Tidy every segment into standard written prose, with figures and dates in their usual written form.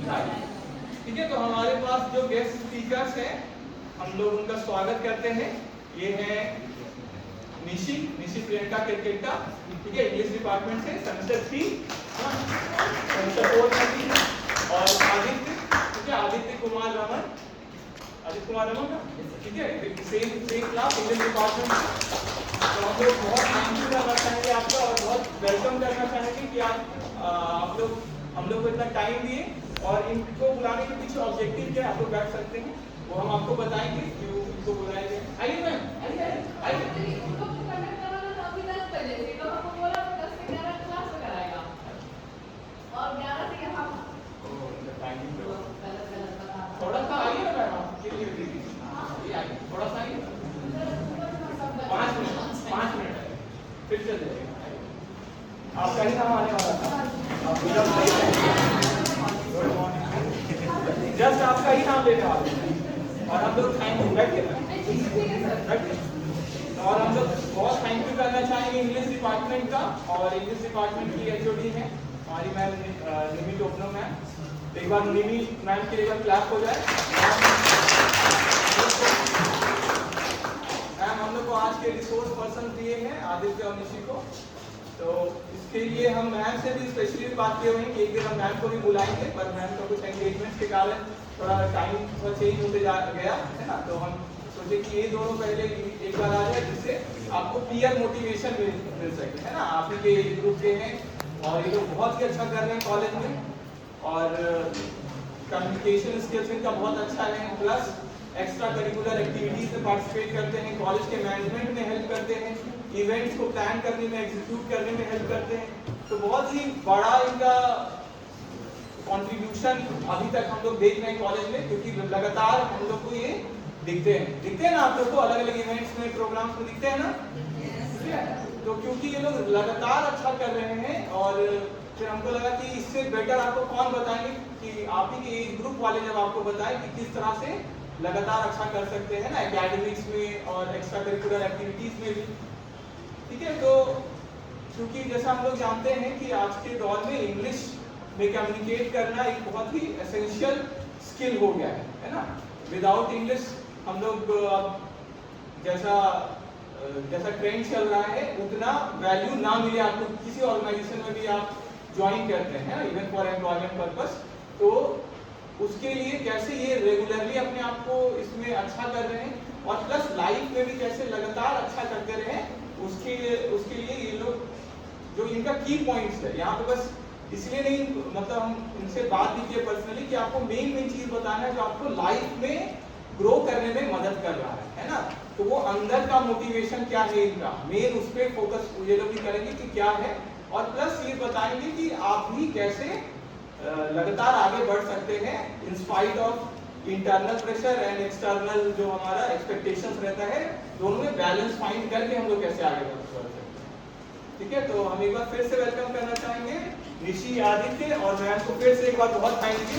ठीक है, तो हमारे पास जो गेस्ट स्पीकर्स हैं हम लोग उनका स्वागत करते हैं। ये है निशी प्रियंका क्रिकेटा, ठीक है, इंग्लिश डिपार्टमेंट से सेमेस्टर 3 सेमेस्टर 4 में है। और आदित्य, ठीक है, आदित्य कुमार रमन ना, ठीक है, सेम क्लास इंग्लिश डिपार्टमेंट से। तो हम लोग बहुत थैंक यू करना चाहेंगे आपका और बहुत वेलकम करना चाहेंगे कि आप लोग हम लोग को इतना टाइम दिए। और इनको बुलाने के पीछे ऑब्जेक्टिव क्या है आप लोग बैठ सकते हैं, वो हम आपको बताएंगे क्यों इनको बुलाया गया। आइए मैम, आइए। थोड़ा सा आइए ना मैम, आपके लिए आइए, थोड़ा सा आइए, 5 मिनट फिर चल जाएगा। आपका ही नाम आने वाला था, जस्ट आपका ही नाम लेने वाले हैं। और हम लोग थैंक यू और हम लोग बहुत थैंक यू करना चाहेंगे इंग्लिश डिपार्टमेंट का। और इंग्लिश डिपार्टमेंट की एचओडी है हमारी मैम निमी टोपनो मैम। एक बार निमी मैम के लिए क्लास हो जाए। मैम हम लोग को आज के रिसोर्स पर्सन दिए हैं आदित्य और निशी को, तो इसके लिए हम मैम से भी स्पेशली बात किए हुए हैं कि एक दिन हम मैम को भी बुलाएंगे, पर मैम का कुछ एंगेजमेंट के कारण थोड़ा टाइम चेंज होते गया है ना। तो हम सोचे कि ये दोनों पहले एक बार आ जाए जिससे आपको क्लियर मोटिवेशन मिल सके, है ना। आप ही के ग्रुप के हैं और ये लोग बहुत ही अच्छा कर रहे हैं कॉलेज में और कम्युनिकेशन स्किल्स इनका बहुत अच्छा है। प्लस एक्स्ट्रा करिकुलर एक्टिविटीज में पार्टिसिपेट करते हैं, कॉलेज के मैनेजमेंट में हेल्प करते हैं, इवेंट्स को प्लान करने में, एग्जीक्यूट करने में हेल्प करते हैं। तो बहुत ही बड़ा इनका कंट्रीब्यूशन अभी तक हम लोग देख रहे हैं कॉलेज में, क्योंकि लगातार हम लोग को ये दिखते हैं ना, आप लोग को अलग अलग इवेंट्स में, प्रोग्राम्स में दिखते हैं ना। तो क्योंकि ये लोग लगातार अच्छा कर रहे हैं और फिर हमको लगा कि इससे बेटर आपको कौन बताएंगे कि आप ही के ग्रुप वाले जब आपको बताएं कि किस तरह से लगातार अच्छा कर सकते हैं ना, एकेडमिक्स में और एक्स्ट्रा करिकुलर एक्टिविटीज में भी, ठीक है। तो क्योंकि जैसा हम लोग जानते हैं कि आज के दौर में इंग्लिश में कम्युनिकेट करना एक बहुत ही एसेंशियल स्किल हो गया है ना। विदाउट इंग्लिश हम लोग जैसा ट्रेंड चल रहा है उतना वैल्यू ना मिले आपको किसी ऑर्गेनाइजेशन में भी आप ज्वाइन करते हैं, इवन फॉर एम्प्लॉयमेंट पर्पस। तो उसके लिए कैसे ये रेगुलरली अपने आप को इसमें अच्छा कर रहे हैं और प्लस लाइफ में भी कैसे लगातार अच्छा करते रहे, उसके लिए ये लोग जो इनका की पॉइंट्स है यहाँ पे, बस इसलिए नहीं, मतलब हम इनसे बात भी किए पर्सनली कि आपको मेन चीज बताना है जो आपको लाइफ में ग्रो करने में मदद कर रहा है ना। तो वो अंदर का मोटिवेशन क्या है इनका, मेन उस पर फोकस ये लोग भी करेंगे कि क्या है, और प्लस ये बताएंगे कि आप भी कैसे लगातार आगे बढ़ सकते हैं in spite of internal pressure and external जो हमारा एक्सपेक्टेशंस रहता है, दोनों में बैलेंस फाइंड करके हम लोग कैसे आगे बढ़ सकते हैं, ठीक है। तो हम एक बार फिर से वेलकम करना चाहेंगे निशी, आदित्य और मैम को फिर से एक बार बहुत थैंक यू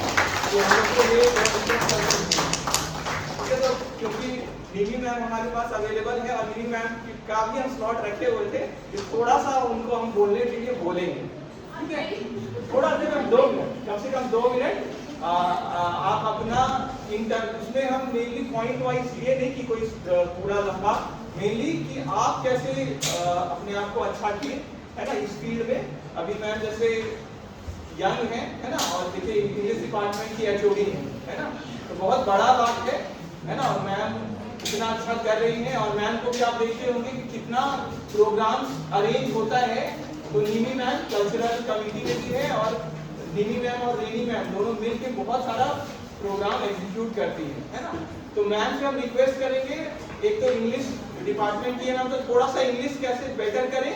तो हम लोग को ये, ठीक है। तो क्योंकि निमी मैम हमारे पास अवेलेबल है और निमी मैम का भी हम स्लॉट रखे हुए थे, थोड़ा सा उनको हम बोलने के लिए बोलेंगे, ठीक है। थोड़ा सा कम से कम 2 मिनट आप अपना उसमें हम मेनली पॉइंट वाइज ये नहीं कि कोई पूरा लंबा, मेनली कि आप कैसे अपने आप को अच्छा किए, है ना, इस फील्ड में। अभी मैम जैसे यंग है ना, और देखिए इंग्लिश डिपार्टमेंट की एचओडी है ना, तो बहुत बड़ा बात है ना। और मैम इतना अच्छा कर रही हैं और मैम को भी आप देखते होंगे कि कितना प्रोग्राम्स अरेंज होता है। तो निमी मैम कल्चरल कमेटी में भी है और निमी मैम और रेनी मैम दोनों मिलकर बहुत सारा प्रोग्राम एग्जीक्यूट करती है ना। तो मैम से हम रिक्वेस्ट करेंगे, एक तो इंग्लिश डिपार्टमेंट की है ना, तो थोड़ा सा इंग्लिश कैसे बेटर करें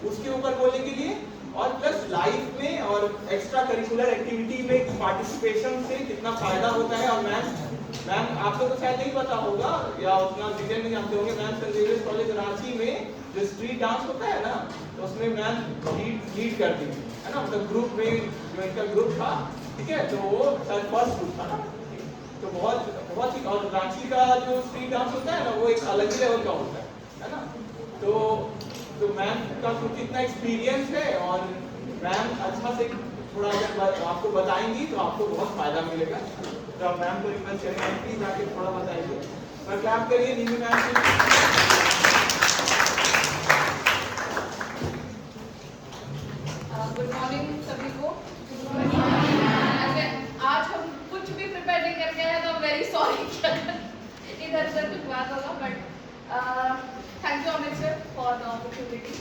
उसके ऊपर बोलने के लिए, और प्लस लाइफ में और एक्स्ट्रा करिकुलर एक्टिविटी में पार्टिसिपेशन से कितना फायदा होता है। और मैम आपको तो शायद नहीं पता होगा या उतना डिटेल में जानते होंगे, ma'am Saint Xavier's College Ranchi में जो स्ट्रीट डांस होता है ना, तो उसमें मैम लीड करती है ना, मतलब ग्रुप में जो इनका ग्रुप था, ठीक है, तो वो शायद फर्स्ट ग्रुप था ना। तो बहुत ही, और रांची का जो स्ट्रीट डांस होता है ना वो एक अलग ही लेवल का होता है ना। तो मैम का कुछ इतना एक्सपीरियंस है और मैम अच्छा से थोड़ा अगर आपको बताएंगी तो आपको बहुत फायदा मिलेगा। तो आप मैम को रिक्वेस्ट करेंगे प्लीज आके थोड़ा बताइए। और क्लैप करिए नीमी मैम से। गुड मॉर्निंग सभी को। आज हम कुछ भी प्रिपेयर नहीं करके आए तो वेरी सॉरी इधर उधर कुछ बात होगा, but thank you Amit sir for the opportunity.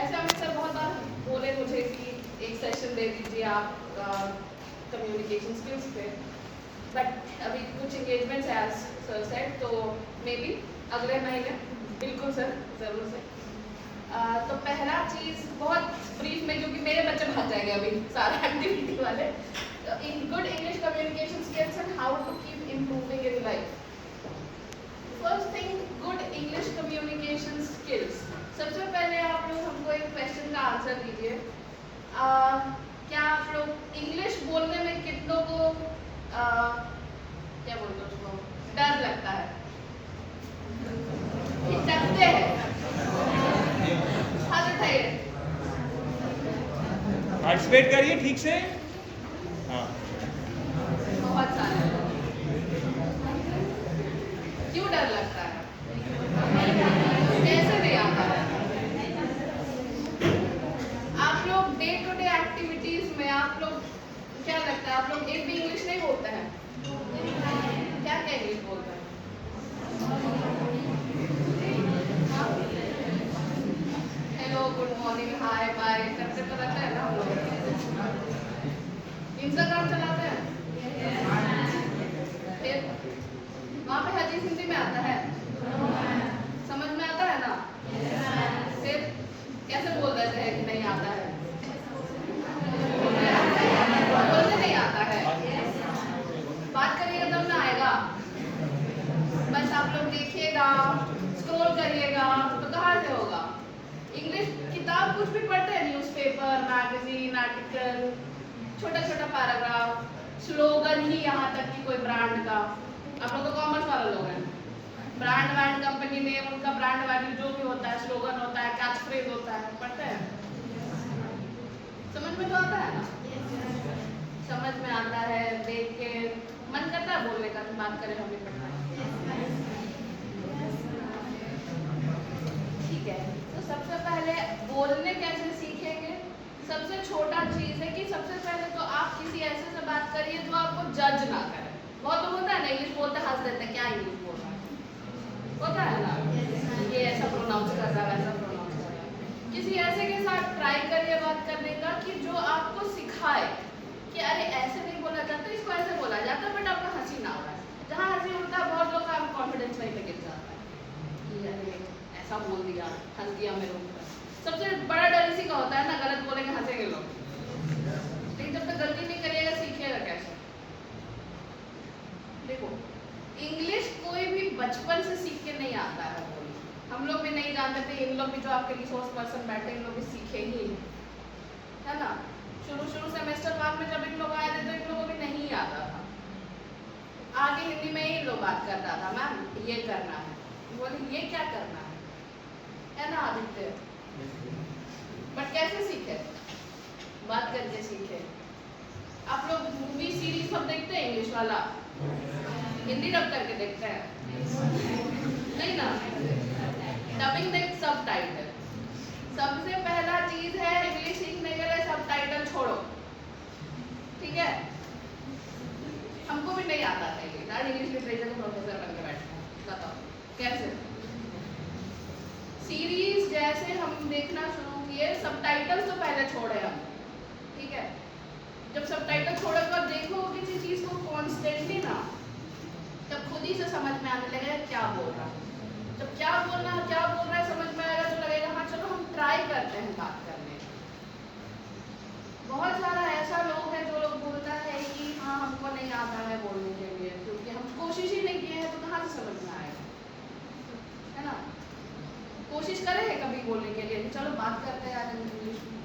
ऐसे अमित सर बहुत बार बोले मुझे कि एक सेशन दे दीजिए आप कम्युनिकेशन स्किल्स पे, बट अभी कुछ एंगेजमेंट्स है एज सर सेड, तो मे बी अगले महीने बिल्कुल सर जरूर से। तो पहला चीज बहुत ब्रीफ में, क्योंकि मेरे बच्चे भाग जाएंगे अभी सारा एक्टिविटी वाले, in good English communication skills and how to keep improving in life. First thing, good English communication skills. सबसे पहले आप लोग हमको एक क्वेश्चन का आंसर दीजिए। क्या आप लोग इंग्लिश बोलने में कितनों को क्या बोलते हैं उसको, डर लगता है, डरते हैं? हाथ उठाइए। पार्टिसिपेट करिए ठीक से। हाँ, बहुत सारे। क्यों डर लगता है? कैसे नहीं आता है? आप लोग डे टू डे एक्टिविटीज में आप लोग क्या लगता है, आप लोग एक भी इंग्लिश नहीं बोलते हैं? क्या क्या इंग्लिश बोलते हैं? Hello, good morning, hi bye करते तो रहता है ना हम लोग। इंस्टाग्राम चलाते हैं, फिर वहाँ पे हर चीज हिंदी में आता है, समझ में आता है ना? फिर कैसे बोल देते हैं कि नहीं आता है? बोलने नहीं आता है, बात करिएगा तब ना आएगा। बस आप लोग देखिएगा, स्क्रॉल करिएगा तो कहाँ से होगा? इंग्लिश किताब कुछ भी पढ़ते हैं, न्यूज़पेपर, मैगजीन, आर्टिकल, छोटा छोटा पैराग्राफ, स्लोगन ही, यहाँ तक कि कोई ब्रांड का, आप लोग तो कॉमर्स वाले लोग हैं, ब्रांड वैंड कंपनी नेम, उनका ब्रांड वैल्यू जो भी होता है, स्लोगन होता है, कैच फ्रेज होता है, पढ़ते हैं? समझ में तो आता है ना? समझ में आता है, देख के मन करता है बोलने का, बात करें हम भी पढ़ना है। ठीक है, तो सबसे पहले बोलने कैसे सीखेंगे? सबसे छोटा चीज है कि सबसे पहले तो आप किसी ऐसे से बात करिए जो आपको जज ना करे। बहुत लोग होता है ना, इंग्लिश बोलते हंस देते हैं, क्या इंग्लिश बोल रहा है, होता है ना, ये ऐसा प्रोनाउंस कर रहा है, वैसा प्रोनाउंस कर रहा है। किसी ऐसे के साथ ट्राई करिए बात करने का कि जो आपको सिखाए कि अरे ऐसे नहीं बोला जाता, इसको ऐसे बोला जाता है, बट आपका हंसी ना हो रहा है। जहाँ हंसी उठता है बहुत लोग का कॉन्फिडेंस वहीं पे गिर जाता है कि अरे ऐसा बोल दिया, हंस दिया मेरे ऊपर। सबसे बड़ा डर इसी का होता है ना, गलत बोलेंगे हंसेंगे लोग, लेकिन जब तक गलती नहीं करिएगा सीखिएगा कैसे? देखो, इंग्लिश कोई भी बचपन से सीख के नहीं आता है बोलना। हम लोग भी नहीं जानते थे, इन लोग भी जो आपके रिसोर्स पर्सन बैठे इन लोग भी सीखे ही है ना। शुरू सेमेस्टर बाद में जब इन लोग आए थे तो इन लोगों को भी नहीं आता था, आगे हिंदी में ही लोग बात करता था, मैम ये करना है, बोले ये क्या करना है ना आदित्य? बट कैसे सीखे? बात करके सीखे। आप लोग मूवी सीरीज सब देखते हैं इंग्लिश वाला, हिंदी डब करके देखते हैं? नहीं ना, डबिंग देख, सब टाइटल। सबसे पहला चीज है इंग्लिश सीखने के लिए, सब टाइटल छोड़ो, ठीक है? हमको भी नहीं आता था इंग्लिश लिटरेचर का प्रोफेसर बन के बैठा, बताओ कैसे? सीरीज जैसे हम देखना शुरू किए, सबटाइटल्स तो पहले छोड़े हम, ठीक है? जब सबटाइटल छोड़े तो देखो किसी चीज को कॉन्स्टेंटली ना, तब खुद ही से समझ में आने लगेगा क्या बोल रहा है। जब क्या बोल रहा है समझ में आएगा तो लगेगा हाँ चलो हम ट्राई करते हैं बात करने। बहुत सारा ऐसा लोग है जो लोग बोलता है कि हाँ हमको नहीं आता है बोलने के लिए, क्योंकि हम कोशिश ही नहीं किए हैं, तो कहाँ से समझ में आएगा, है ना? कोशिश करें कभी बोलने के लिए, चलो बात करते हैं आज इंग्लिश में,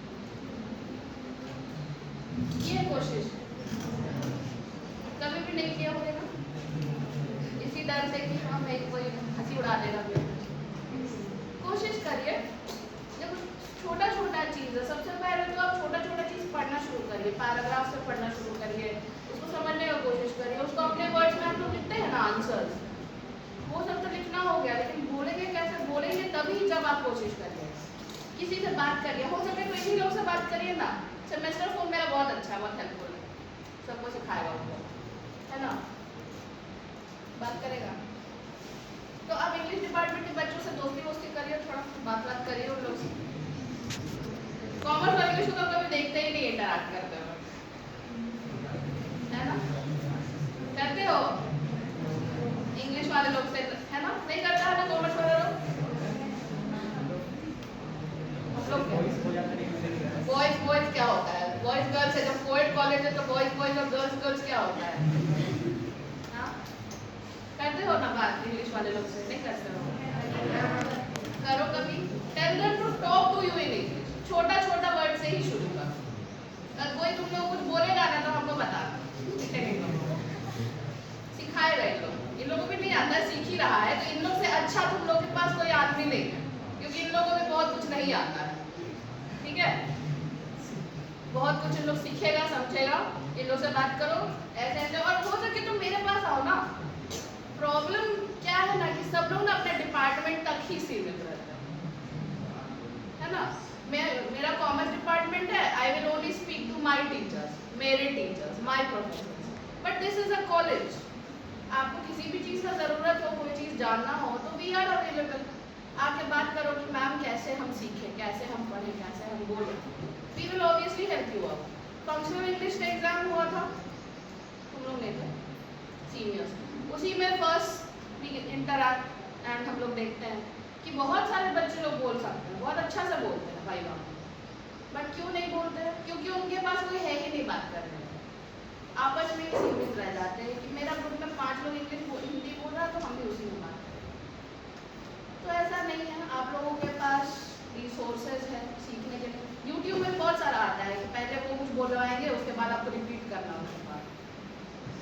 ये कोशिश कभी भी नहीं किया होगा ना, इसी डर से कि हम एक कोई हंसी उड़ा देगा। कोशिश करिए, जब छोटा छोटा चीज है, सबसे से बात करिए, हो सके तो इन्हीं लोग से बात करिए ना। सेमेस्टर 4 मेरा बहुत अच्छा है, बहुत हेल्पफुल है, सबको सिखाएगा उनको, है ना, बात करेगा। तो आप इंग्लिश डिपार्टमेंट के बच्चों से दोस्ती वोस्ती करिए, थोड़ा बात करिए उन लोग से। कॉमर्स और इंग्लिश को तो कभी देखते ही नहीं इंटरैक्ट करते हुए, है ना, करते हो इंग्लिश वाले लोग से, है ना, नहीं करता है ना कॉमर्स वाले लोग। बॉयज बॉयज क्या होता है, बॉयज गर्ल्स है, जब कोएड कॉलेज है तो बॉयज बॉयज और गर्ल्स गर्ल्स क्या होता है, हाँ, करते हो ना बात इंग्लिश वाले लोग से, नहीं करते हो, करो कभी। Tell them to talk to you in English, छोटा छोटा वर्ड से ही शुरू करो। अगर कोई तुम लोग कुछ बोलेगा ना तो हमको बताना, सिखाएगा इन लोगों को भी नहीं आता है, सीख ही रहा है, तो इन लोग से अच्छा तुम लोग के पास कोई आदमी नहीं है, क्योंकि इन लोगों को बहुत कुछ नहीं आता है, ठीक है, बहुत कुछ इन लोग सीखेगा समझेगा, इन लोग से बात करो ऐसे ऐसे, और हो सके तो मेरे पास आओ ना। प्रॉब्लम क्या है ना कि सब लोग ना अपने डिपार्टमेंट तक ही सीमित रहते हैं, है ना, मेरा कॉमर्स डिपार्टमेंट है, I will only speak to my teachers, मेरे teachers, my professors, but this is a college. आपको किसी भी चीज़ का ज़रूरत हो, कोई चीज़ जानना हो तो वी आर अवेलेबल, आके बात करो कि मैम कैसे हम सीखें, कैसे हम पढ़ें, कैसे हम बोलें, we will obviously help you out. Functional English का एग्जाम हुआ था, तुम लोग नहीं थे, सीनियर्स, उसी में फर्स्ट वी इंटरैक्ट एंड हम लोग देखते हैं कि बहुत सारे बच्चे लोग बोल सकते हैं, बहुत अच्छा से बोलते हैं भाई बाप, बट क्यों नहीं बोलते हैं, क्योंकि उनके पास कोई है ही नहीं बात करने में, आपस में ही सीमित रह जाते हैं कि मेरा ग्रुप में 5 लोग हिंदी बोल रहा है तो हम भी उसी में बात करें। तो ऐसा नहीं है, आप लोगों के पास रिसोर्सेज है सीखने के लिए, यूट्यूब में बहुत सारा आता है कि पहले वो कुछ बोलवाएंगे, उसके बाद आपको रिपीट करना उसके बाद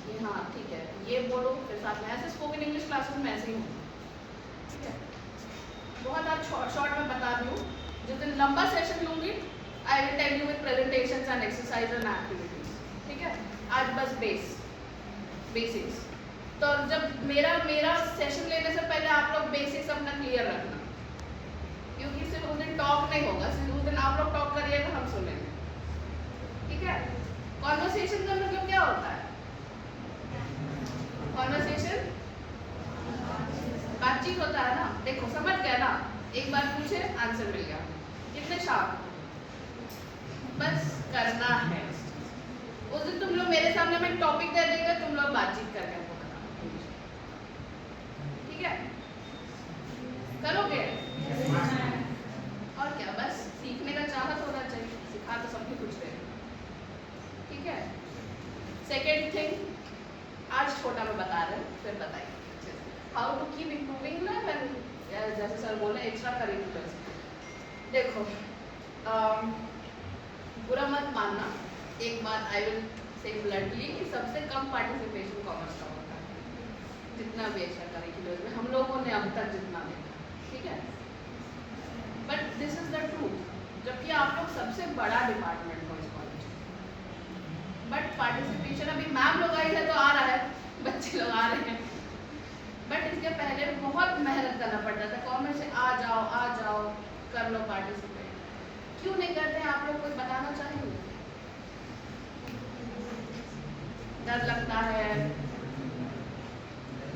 कि हाँ ठीक है ये बोलो, फिर साथ में ऐसे स्पोकन इंग्लिश क्लासेस में ऐसे ही होता है, ठीक है। बहुत आज शॉर्ट में बता दूँ, जिस दिन लंबा सेशन लूँगी I will tell you with presentations and exercise and activities, ठीक है। आज बस बेसिक्स, तो जब मेरा सेशन लेने से पहले आप लोग बेसिक्स अपना क्लियर रखना, क्योंकि सिर्फ उस दिन टॉक नहीं होगा, सिर्फ उस दिन आप लोग टॉक करिएगा हम सुनेंगे, ठीक है। कॉन्वर्सेशन का मतलब क्या होता है, कॉन्वर्सेशन बातचीत होता है ना, देखो समझ गया ना, एक बार पूछे आंसर मिल गया, कितने शार्प, बस करना है। उस दिन तुम लोग मेरे सामने में टॉपिक दे देंगे, तुम लोग बातचीत करके हमको बताना, ठीक है, करोगे? और क्या, बस सीखने का चाहत होना चाहिए, सिखा तो सबको कुछ रहे, ठीक है। सेकेंड थिंग, आज छोटा में बता रहे हैं, फिर बताइए हाउ टू कीप इम्प्रूविंग ना, जैसे सर बोले एक्स्ट्रा करिकुलर। देखो बुरा मत मानना, एक बात आई विल से ब्लंटली कि सबसे कम पार्टिसिपेशन कॉमर्स का होता है, जितना भी एक्स्ट्रा करिकुलर में हम लोगों ने अब तक जितना देखा, ठीक है, but this is the truth, जबकि आप लोग सबसे बड़ा डिपार्टमेंट हो इस कॉलेज, बट पार्टिसिपेशन अभी मैम लोग आई है तो आ रहा है, बच्चे लोग आ रहे हैं, बट इसके पहले बहुत मेहनत करना पड़ता था, कॉमर्स से आ जाओ कर लो पार्टिसिपेट, क्यों नहीं करते हैं आप लोग, कोई बताना चाहेंगे? डर लगता है,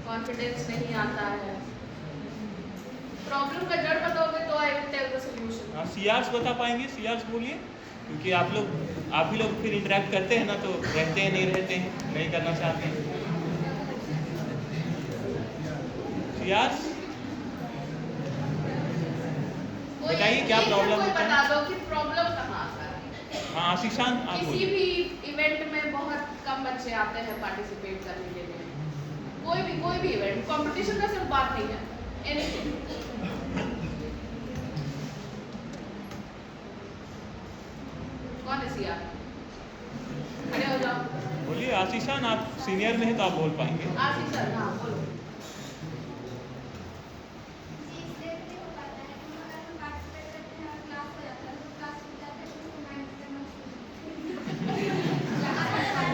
कॉन्फिडेंस नहीं आता है, प्रॉब्लम का जड़ बताओगे तो I will tell the solution. हाँ, सीआर्स बता पाएंगे, सीआर्स बोलिए, क्योंकि आप ही लोग फिर इंटरेक्ट करते हैं ना, तो रहते हैं नहीं रहते हैं, नहीं करना चाहते हैं, सीआर्स बताइए क्या प्रॉब्लम होता है, बता दो कि प्रॉब्लम कहाँ आता है। हाँ आशीषान आप किसी बोलिए। भी इवेंट में बहुत कम बच्चे आते हैं पार्टिसिपेट करने के लिए, कोई भी इवेंट, कंपटीशन का सिर्फ बात नहीं है, एनीथिंग। कौन है सिया, खड़े हो जाओ, बोलिए आशीषान, आप सीनियर में हैं तो आप बोल पाएंगे। आशीषान, हाँ बोलो।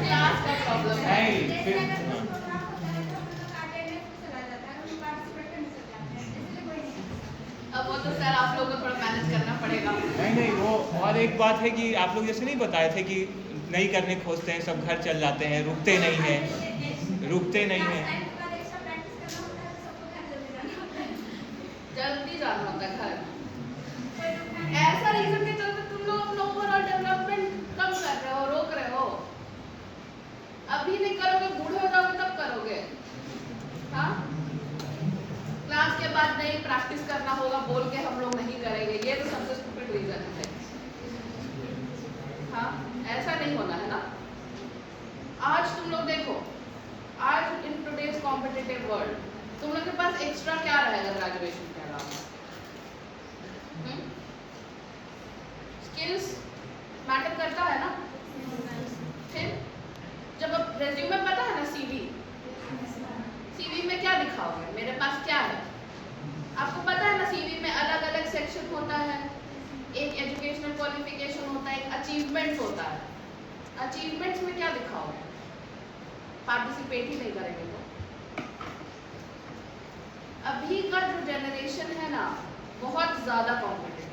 क्लास का प्रॉब्लम है, नहीं फिर अब वो तो सर आप लोगों को थोड़ा मैनेज करना पड़ेगा। नहीं एक बात है कि आप लोग जैसे नहीं बताए थे कि नहीं करने खोजते हैं, सब घर चल जाते हैं, रुकते नहीं हैं, रुकते नहीं हैं। जल्दी जाना होता है घर। ऐसा रीजन के चलते तुम लोग अपना ओवरऑल डेवलपमेंट कम कर रहे हो, रोक रहे हो। अभी नहीं करोगे, बूढ़े हो जाओगे तब करोगे। हाँ, क्लास के बाद नहीं प्रैक्टिस करना होगा बोल के हम लोग नहीं करेंगे, ये तो सबसे स्टूपिड रीजन है। हाँ, ऐसा नहीं होना है ना। आज तुम लोग देखो, आज इन टुडेज कॉम्पिटिटिव वर्ल्ड तुम लोग के पास एक्स्ट्रा क्या रहेगा ग्रेजुएशन के अलावा? स्किल्स मैटर करता है ना। फिर जब अब रेज्यूमे पता है ना, सीवी में क्या दिखाओगे, मेरे पास क्या है? आपको पता है ना, सीवी में अलग अलग सेक्शन होता है। एक एजुकेशनल क्वालिफिकेशन होता है, एक अचीवमेंट्स होता है। अचीवमेंट्स में क्या दिखाओगे? पार्टिसिपेट ही नहीं करेंगे तो। अभी का जो जनरेशन है ना, बहुत ज़्यादा कॉम्पिटिटिव।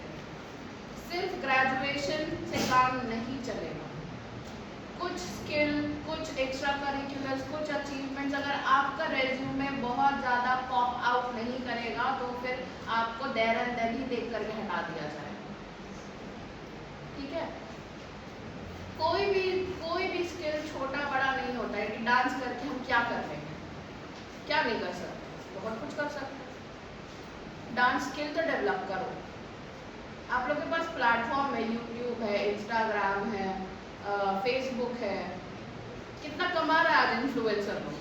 सिर्फ ग्रेजुएशन से काम नहीं चलेगा। कुछ स्किल, कुछ एक्स्ट्रा करिकुलर्स, कुछ अचीवमेंट्स अगर आपका रेज्यूमे बहुत ज़्यादा पॉप आउट नहीं करेगा तो फिर आपको देर एंड देन ही देख करके हटा दिया जाएगा। ठीक है, कोई भी स्किल छोटा बड़ा नहीं होता है कि डांस करके हम क्या कर लेंगे, क्या नहीं कर सकते, बहुत कुछ कर सकते हैं। डांस स्किल तो डेवलप करो। आप लोग के पास प्लेटफॉर्म है, यूट्यूब है, इंस्टाग्राम है, फेसबुक है। कितना कमा रहा है आज इन्फ्लुएंसर लोग,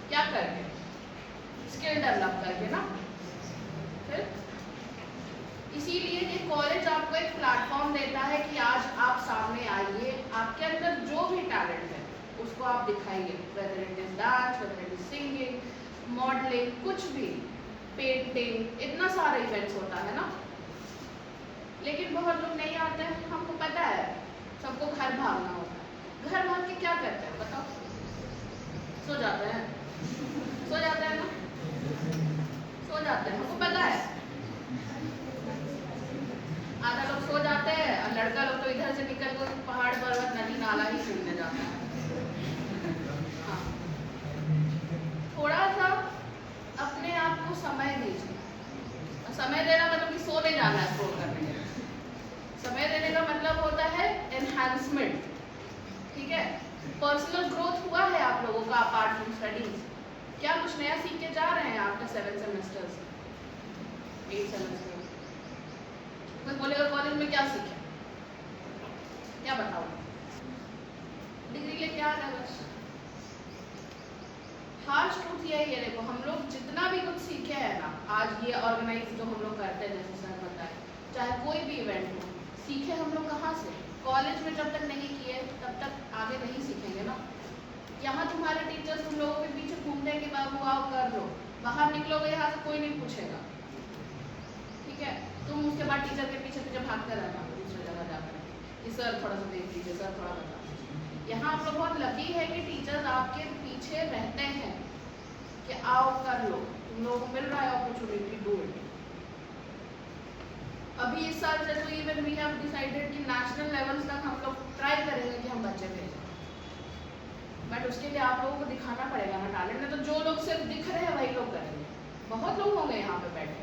क्या करके? स्किल डेवलप करके ना। फिर इसीलिए कि कॉलेज आपको एक प्लेटफॉर्म देता है कि आज आप सामने आइए, आपके अंदर जो भी टैलेंट है उसको आप दिखाइए, whether it is dance, whether it is singing, modelling, कुछ भी, पेंटिंग, इतना सारा इवेंट्स होता है ना। लेकिन बहुत लोग नहीं आते हैं, हमको पता है, सबको घर भागना होता है। घर भाग के क्या करते हैं बताओ? सो जाते हैं, सो जाते हैं ना, सो जाते हैं, हमको पता है। आधा लोग सो जाते हैं और लड़का लोग तो इधर से निकल कर पहाड़ पर्वत नदी नाला ही घूमने जाता है। हाँ, थोड़ा सा अपने आप को समय दीजिए। समय देना मतलब कि सोने जाना है स्क्रॉल करने के लिए। समय देने का मतलब होता है एनहांसमेंट। ठीक है, पर्सनल ग्रोथ हुआ है आप लोगों का अपार्ट फ्रॉम स्टडीज? क्या कुछ नया सीख के जा रहे हैं आफ्टर 7 सेमेस्टर्स, 8 सेमेस्टर्स? कोई बोलेगा कॉलेज में क्या सीखे, क्या बताओ? डिग्री लेके आ रहे बस। हार्श ट्रूथ यही है, देखो हम लोग जितना भी कुछ सीखे हैं ना, आज ये ऑर्गेनाइज जो हम लोग करते हैं, जैसे सर बताए, चाहे कोई भी इवेंट हो, सीखे हम लोग कहाँ से? कॉलेज में जब तक नहीं किए तब तक आगे नहीं सीखेंगे ना। यहाँ तुम्हारे टीचर्स तुम लोगों के पीछे घूमते हैं कि बाबू आओ कर लो, बाहर निकलोगे यहाँ से कोई नहीं पूछेगा। ठीक है, तुम उसके बाद टीचर के पीछे पीछे भागते रहना दूसरी जगह जाकर कि सर थोड़ा सा देख लीजिए, सर थोड़ा बता दीजिए। यहाँ आप लोग बहुत लकी है कि टीचर्स आपके पीछे रहते हैं कि आओ कर लो, तुम लोगों को मिल रहा है अपॉर्चुनिटी, डू इट। अभी इस साल से तो इवन वी हैव डिसाइडेड कि नेशनल लेवल्स तक हम लोग ट्राई करेंगे कि हम बच्चे भेजें, बट उसके लिए आप लोगों को दिखाना पड़ेगा ना टैलेंट। नहीं तो जो लोग सिर्फ दिख रहे हैं वही लोग करेंगे। बहुत लोग होंगे यहाँ पे बैठे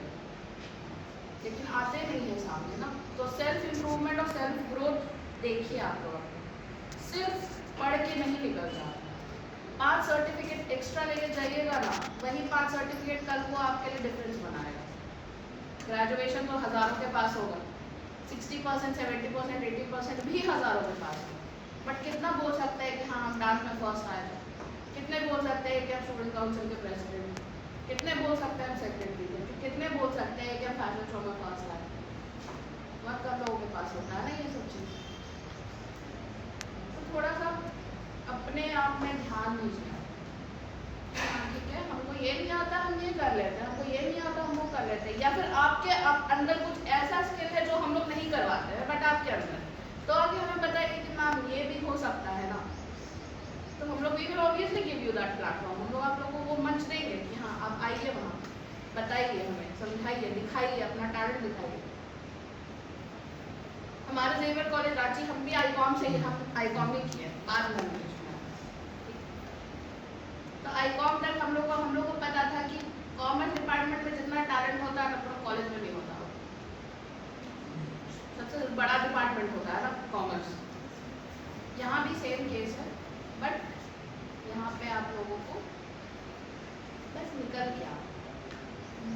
लेकिन आते नहीं है सामने ना। तो सेल्फ इम्प्रूवमेंट और सेल्फ ग्रोथ देखिए आप लोग, सिर्फ पढ़ के नहीं निकल जाता। 5 सर्टिफिकेट एक्स्ट्रा लेके जाइएगा ना, वही 5 सर्टिफिकेट कल को आपके लिए डिफरेंस बनाएगा। ग्रेजुएशन तो हज़ारों के पास होगा, 60%, 70%, 80% भी हज़ारों के पास होगा, बट कितना बोल सकते हैं कि हाँ हम डांस में फर्स्ट आए थे? कितने बोल सकते हैं कि हम स्टूडेंट काउंसिल के प्रेसिडेंट? कितने बोल सकते हैं हम सेक्रेटरी थे? कितने बोल सकते हैं कि हम फैशन शो में फर्स्ट आए? बहुत कम लोगों के पास होता है ना ये सब चीज़। तो थोड़ा सा अपने आप में ध्यान दीजिए। हाँ ठीक है, हमको ये नहीं आता हम ये कर लेते हैं, हमको ये नहीं आता हम वो कर लेते हैं, या फिर आपके अंदर कुछ ऐसा स्किल है जो हम लोग नहीं करवाते हैं बट आपके अंदर, तो आगे हमें बताइए कि मैम ये भी हो सकता है ना। तो हम लोग we will obviously give you that platform. हम लोग आप लोगों को वो मंच देंगे कि हाँ आप आइए, वहाँ बताइए, हमें समझाइए, दिखाइए, अपना टैलेंट दिखाइए। हम हमारे जेवियर कॉलेज रांची, हम भी आईकॉम से ही, हम आईकॉम ही किए बाद में इंग्लिश में। तो आईकॉम तक हम लोग को पता था कि कॉमर्स डिपार्टमेंट में जितना टैलेंट होता है ना कॉलेज में नहीं होता। सबसे बड़ा डिपार्टमेंट होता है ना कॉमर्स। यहाँ भी सेम केस है, बट यहाँ पे आप लोगों को बस निकल गया।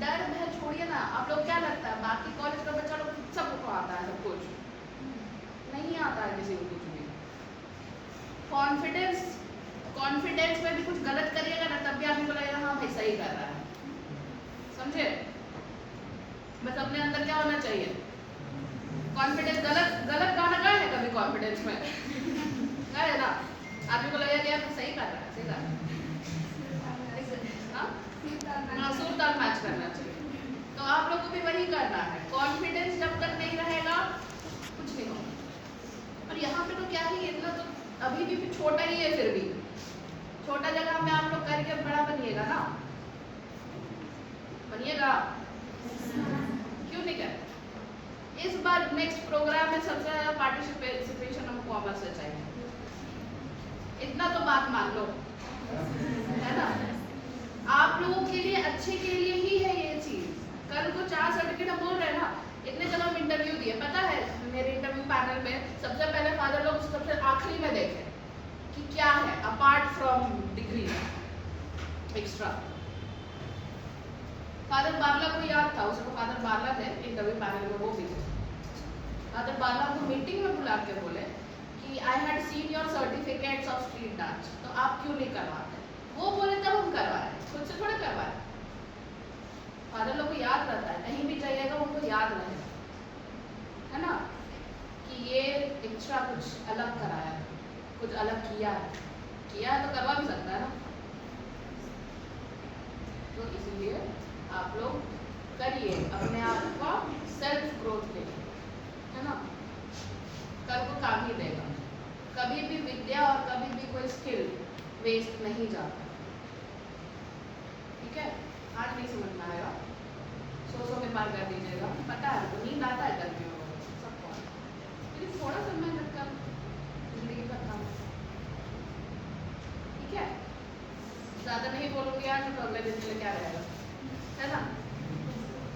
डर भय छोड़िए ना। आप लोग क्या लगता है बाकी कॉलेज का बच्चा लोग सबको आता है सब कुछ? नहीं आता है किसी को कुछ भी। कॉन्फिडेंस में भी कुछ गलत करिएगा ना तब भी आपको लगेगा हाँ भाई सही कर रहा है, समझे? बस अपने अंदर क्या होना चाहिए? कॉन्फिडेंस। गलत गाना गाए है कभी कॉन्फिडेंस में? गाए ना? आपको लगेगा कि आप सही कर रहा है, सही कर रहा है। हाँ, सुर ताल मैच करना चाहिए। तो आप लोग को भी वही करना है। कॉन्फिडेंस जब तक नहीं रहेगा कुछ नहीं होगा। और यहाँ पे तो क्या ही इतना तो अभी भी छोटा ही है, फिर भी छोटा जगह में आप लोग करके बड़ा बनिएगा ना, बनिएगा। क्यों नहीं कर? इस बार नेक्स्ट प्रोग्राम में सबसे ज्यादा पार्टिसिपेशन हमको कॉमर्स से चाहिए। इतना तो बात मान लो, है ना? आप लोगों के लिए अच्छे के लिए ही है ये चीज। कल को 4 सर्टिफिकेट हम बोल रहे हैं ना, इतने जगह हम इंटरव्यू दिए, पता है मेरे इंटरव्यू पैनल में सबसे पहले फादर लोग सबसे आखिरी में देखे कि क्या है apart from degree extra. Father Barla को याद था, उसको फादर बारला थे इंटरव्यू पैनल में, वो भी थे। फादर बारला को मीटिंग में बुला के बोले कि I had seen your certificates of street dance, तो आप क्यों नहीं करवाते? वो बोले तब हम करवाए, खुद से थोड़े करवाए। फादर लोग को याद रहता है, कहीं भी जाइएगा उनको याद रहेगा, है ना, कि ये एक्स्ट्रा कुछ अलग कराया, कुछ अलग किया है तो करवा भी सकता है ना। तो इसलिए आप लोग करिए अपने आप का सेल्फ ग्रोथ के लिए, है ना। कल को काम ही देगा। कभी भी विद्या और कभी भी कोई स्किल वेस्ट नहीं जाता, ठीक है? आज नहीं समझ में आएगा, सौ में पार कर दीजिएगा। पता है आपको नींद आता है गर्मियों में सबको, लेकिन थोड़ा सा मेहनत कर जिंदगी का काम, ठीक है? ज़्यादा नहीं बोलूँगी आज तो अगले दिन के लिए क्या रहेगा, है ना।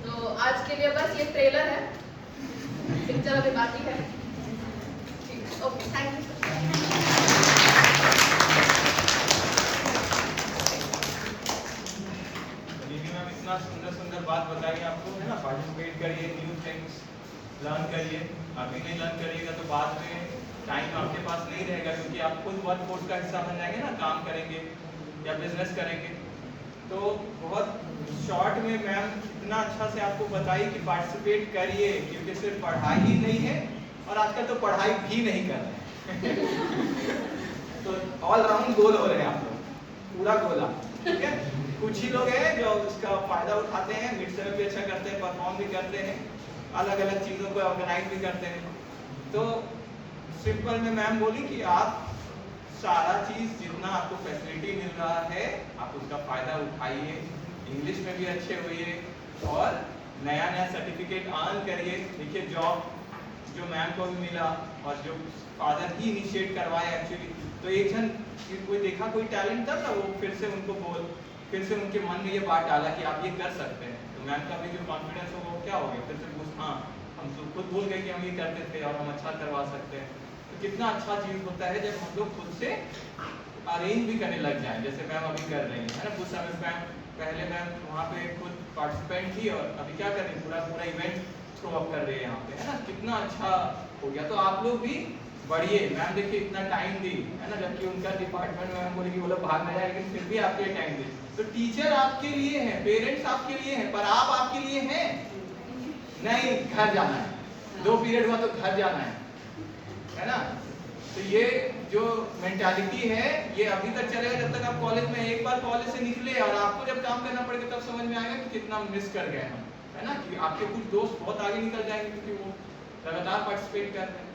तो आज के लिए बस ये ट्रेलर है, पिक्चर अभी बाकी है। Okay, thank you. इतना सुंदर बात बताई आपको, है ना। पार्टिसिपेट करिए, न्यू थिंग्स लर्न करिए। अभी नहीं लर्न करिएगा तो बाद में टाइम आपके पास नहीं रहेगा, क्योंकि आप खुद वर्कफोर्स का हिस्सा बन जाएंगे ना, काम करेंगे या बिजनेस करेंगे। तो बहुत शॉर्ट में मैम इतना अच्छा से आपको बताई कि पार्टिसिपेट करिए, क्योंकि सिर्फ पढ़ाई ही नहीं है और आजकल तो पढ़ाई भी नहीं कर रहे हैं तो ऑल राउंड गोल हो रहे हैं आप लोग, पूरा गोला, ठीक है। कुछ ही लोग हैं जो उसका फायदा उठाते हैं, मिड सेम भी अच्छा करते हैं, परफॉर्म भी करते हैं, अलग अलग चीज़ों को ऑर्गेनाइज भी करते हैं। तो सिंपल में मैम बोली कि आप सारा चीज़ जितना आपको फैसिलिटी मिल रहा है आप उसका फ़ायदा उठाइए, इंग्लिश में भी अच्छे होइए और नया सर्टिफिकेट अर्न करिए। देखिए जॉब जो मैम को भी मिला और जो फादर ही इनिशिएट करवाए एक्चुअली, तो एक जन कोई देखा कोई टैलेंट था वो फिर से उनके मन में ये बात डाला कि आप ये कर सकते हैं। तो मैम का भी जो कॉन्फिडेंस हो वो क्या हो गया, फिर से हाँ हम तो खुद भूल गए कि हम ये करते थे और हम अच्छा करवा सकते हैं। तो कितना अच्छा चीज़ होता है जब हम लोग खुद से अरेंज भी करने लग जाएं, जैसे मैम अभी कर रही हैं, है ना। कुछ समय मैम पहले मैम वहाँ पे खुद पार्टिसिपेंट थी और अभी क्या कर रही है, पूरा इवेंट थ्रो अप कर रही है यहाँ पे, है ना। कितना अच्छा हो गया। तो आप लोग भी बढ़िए। मैम देखिए इतना टाइम दी, है ना, जबकि उनका डिपार्टमेंट में मैम बोले कि वो लोग भाग ना जाए, लेकिन फिर भी आपके टाइम दी। तो टीचर आपके लिए हैं, पेरेंट्स आपके लिए हैं, पर आप आपके लिए हैं नहीं। घर जाना है, 2 पीरियड हुआ तो घर जाना है ना। तो ये जो मेंटालिटी है ये अभी तक चलेगा जब तक आप कॉलेज में, एक बार कॉलेज से निकले और आपको जब काम करना पड़ेगा तब समझ में आएगा कि कितना मिस कर गए हम, है ना। कि आपके कुछ दोस्त बहुत आगे निकल जाएंगे क्योंकि वो लगातार पार्टिसिपेट कर रहे हैं,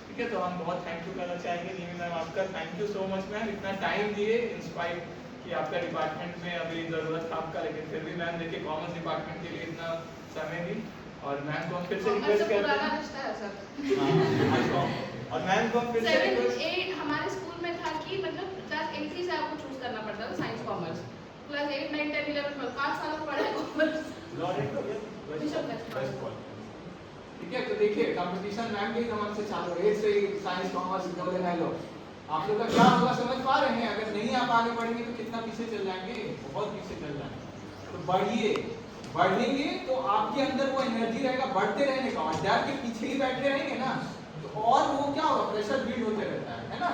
ठीक है। तो हम बहुत थैंक यू करना चाहेंगे नीवी मैम आपका, thank you so much ma'am, इतना टाइम दिए इंस्पायर कि आपका डिपार्टमेंट में अभी ज़रूरत था आपका, लेकिन फिर भी मैम देखिए कॉमर्स डिपार्टमेंट के लिए इतना समय दी और मैम को हम फिर से कॉमर्स रिक्वेस्ट से करते पुराना हैं। रिश्ता है सर। और मैम को हम फिर से 7, रिक्वेस्ट 8 हमारे स्कूल में था कि मतलब क्लास 8 से आपको चूज करना पड़ता था साइंस कॉमर्स। क्लास 8, 9, 10, 11, 12 5 साल का पढ़ा है कॉमर्स। ठीक है, तो देखिए कंपटीशन मैम के जमाने से चालू है, 8 से साइंस कॉमर्स डबल हेलो। आप लोग का क्या होगा समझ पा रहे हैं? अगर नहीं आप आगे बढ़ेंगे तो कितना पीछे चल जाएंगे, बहुत पीछे चल जाएंगे। तो बढ़िए, बढ़ेंगे तो आपके अंदर वो एनर्जी रहेगा बढ़ते रहने का। और डर के पीछे ही बैठे रहेंगे ना तो और वो क्या होगा, प्रेशर बिल्ड होते रहता है ना।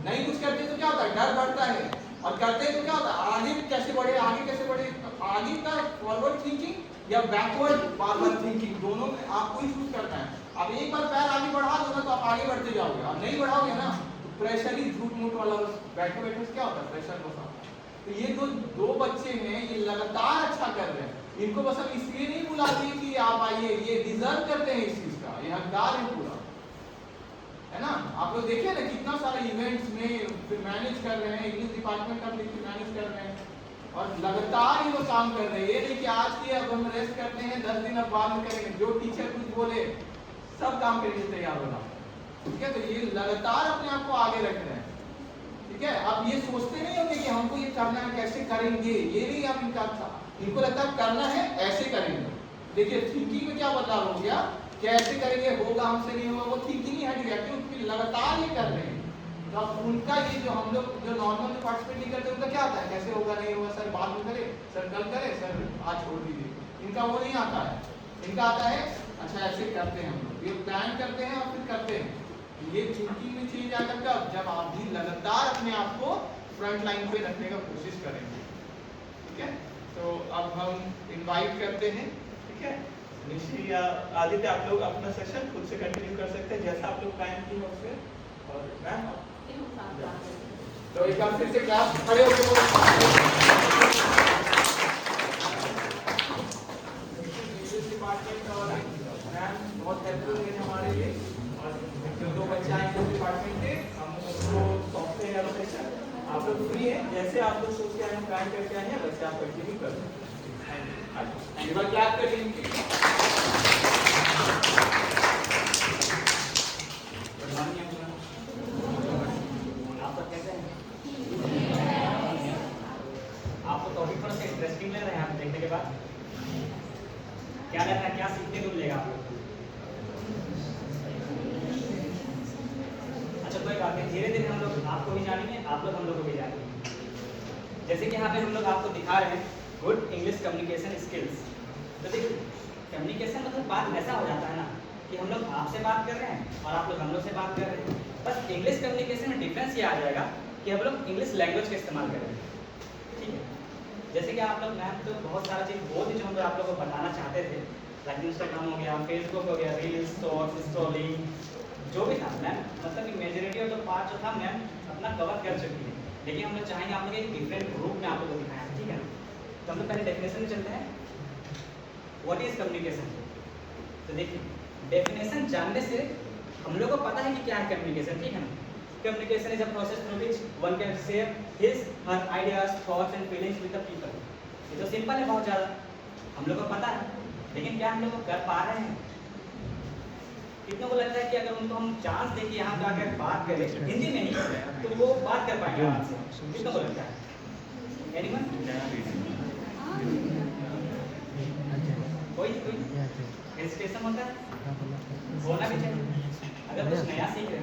नहीं कुछ करते तो क्या होता है, डर बढ़ता है। और करते तो क्या होता है, आगे कैसे बढ़े, आगे कैसे बढ़े। आगे का फॉरवर्ड थिंकिंग या बैकवर्ड बार-बार थिंकिंग, दोनों में आपको ही चूज करना है। अब एक बार पैर आगे बढ़ा दो ना तो आप आगे बढ़ते जाओगे, और नहीं बढ़ाओगे ना तो प्रेशर ही झूठ मूठ वाला बैठे बैठे क्या होता है, प्रेशर बसा। तो ये दो बच्चे हैं, ये लगातार अच्छा कर रहे हैं। इनको बस हम इसलिए नहीं बुला दिए कि आप आइए, ये डिजर्व करते हैं इस चीज का, ये हकदार है पूरा, है ना। आप लोग देखिए ना कितना सारा इवेंट्स में फिर मैनेज कर रहे हैं, इंग्लिश डिपार्टमेंट का भी मैनेज कर रहे हैं, और लगातार ये लोग काम कर रहे हैं। ये नहीं कि आज की अब हम रेस्ट करते हैं, 10 दिन अब बाद में करेंगे, जो टीचर कुछ बोले सब काम करने के तैयार होना। ठीक है, तो ये लगातार अपने आप को आगे रख रहे हैं। ठीक है, आप ये सोचते नहीं होंगे कि हमको ये करना है, कैसे करेंगे, ये नहीं आप इनको लगता है करना है ऐसे करेंगे। देखिए थिंकिंग में क्या बदलाव हो गया, कैसे करेंगे, होगा हमसे नहीं होगा, वो थिंकिंग ही हट गया क्योंकि लगातार ये कर रहे हैं। तो अब उनका ये जो हम लोग जो नॉर्मल जो पार्टिसिपेट नहीं करते उनका क्या आता है, कैसे होगा नहीं होगा, सर बाद में करे, सर कल करे, सर आज छोड़ दीजिए। इनका वो नहीं आता है, इनका आता है अच्छा ऐसे करते हैं हम लोग, ये प्लान करते हैं और फिर करते हैं। ये थिंकिंग में चेंज आएगा कब, जब आप भी लगातार अपने आप को फ्रंट लाइन पे रखने का कोशिश करेंगे। ठीक है, तो अब हम इनवाइट करते हैं। ठीक है, निशी या आदित्य आप लोग अपना सेशन खुद से कंटिन्यू कर सकते हैं जैसा आप लोग प्लान किए हो उससे। और मैम तो एक बार फिर से क्लास खड़े होकर डिपार्टमेंट और मैम बहुत हेल्पफुल है हमारे लिए। और जो 2 बच्चे आएंगे डिपार्टमेंट के, हम उसको सॉफ्टवेयर एलोकेशन आप लोग फ्री हैं, जैसे आप लोग सोच के आए हैं, प्लान करके आए हैं, वैसे आप कंटिन्यू कर सकते हैं। एक बार क्लैप कर लीजिए। आप सब कैसे हैं? आपको टॉपिक थोड़ा सा इंटरेस्टिंग लग रहा है आप देखने के बाद? क्या लग रहा है, क्या सीखने को मिलेगा आप लोग को? अच्छा कोई बात नहीं, धीरे धीरे हम लोग आपको भी जानेंगे, आप लोग हम लोग को भी जानेंगे। जैसे कि यहाँ पे हम लोग आपको दिखा रहे हैं गुड इंग्लिश कम्युनिकेशन स्किल्स। तो देखिए कम्युनिकेशन मतलब बात ऐसा हो जाता है ना कि हम लोग आपसे बात कर रहे हैं और आप लोग हम लोग से बात कर रहे हैं। बस इंग्लिश कम्युनिकेशन में डिफरेंस ये आ जाएगा कि हम लोग इंग्लिश लैंग्वेज का इस्तेमाल करेंगे। ठीक है, जैसे कि आप लोग मैम तो बहुत सारा चीज़ बहुत ही जो हम लोग आप लोग को बताना चाहते थे, लाइक इंस्टाग्राम हो गया, फेसबुक हो गया, रील्स, शॉर्ट्स, स्क्रॉलिंग, जो भी था मैम, मतलब कि मेजोरिटी ऑफ द पार्ट जो था मैम अपना कवर कर चुकी है। लेकिन हम लोग चाहेंगे आप लोग एक डिफरेंट ग्रुप में आप लोग को दिखाएं। ठीक है ना, तो हम लोग पहले डेफिनेशन में चलते हैं। What is communication? तो देखिए डेफिनेशन जानने से हम लोग को पता है कि क्या है कम्युनिकेशन। ठीक है ना, communication is a process through which one can share his her ideas, thoughts and feelings with the people. ये तो सिंपल है बहुत ज़्यादा, हम लोग को पता है, लेकिन क्या हम लोग को कर पा रहे हैं? कितनों को लगता है कि अगर उनको हम चांस दें कि यहाँ पे आकर बात करें हिंदी में ही तो वो बात कर पाएंगे आराम से? कितनों को लगता है? एनीवन? कोई हेजिटेशन होता है? होना भी चाहिए। अगर कुछ नया सीख रहे हैं